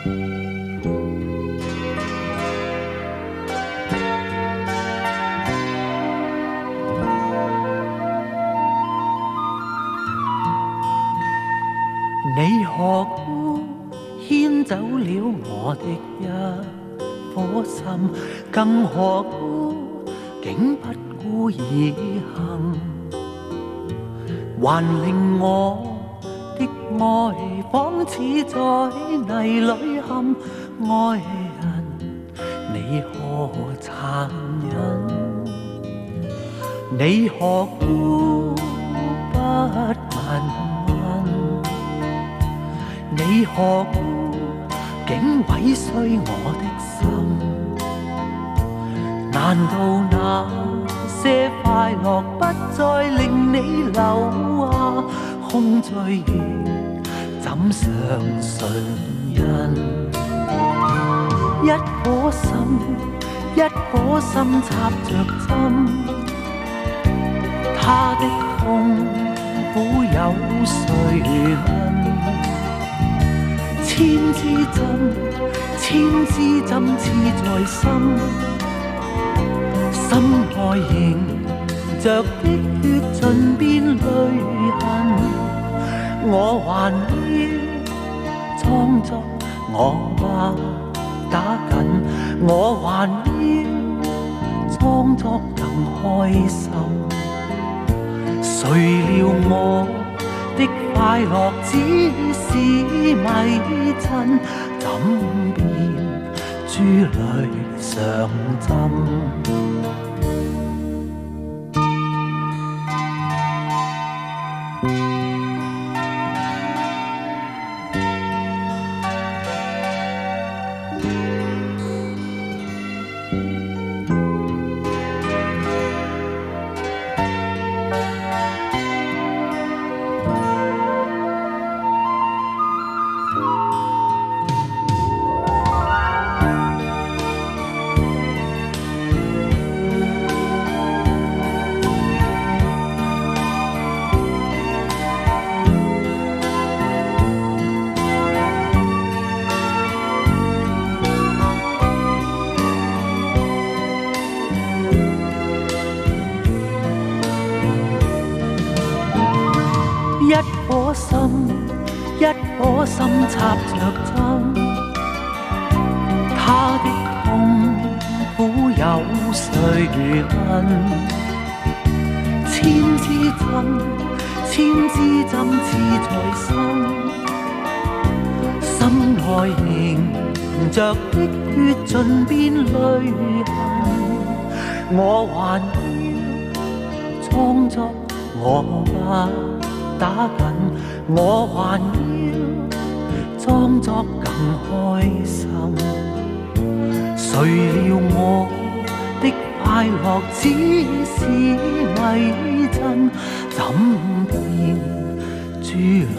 你何故牽走了我的一顆心？更何故竟不顧而行？還令我的愛仿似在泥裏陷。愛人，你何殘忍？你何故不問？你何故竟毀碎我的心？難道那些快樂不再令你留下空醉意？怎相信人？一顆心插着針，他的痛苦有誰問？千支針刺在心，心愛凝着的血盡變淚痕。我還要裝作我吧打緊，我還要裝作更開心。誰料我的快樂只是迷陣，怎變珠淚上針？一顆心插着針，他的痛苦有誰問？千支針刺在心，心內凝着的血盡變淚痕。我還要裝作我吧打緊，我還要裝作更開心。誰料我的快樂只是迷陣，怎變珠淚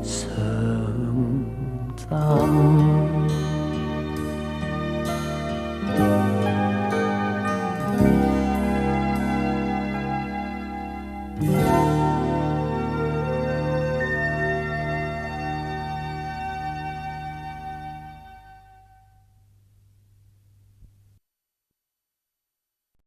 上針？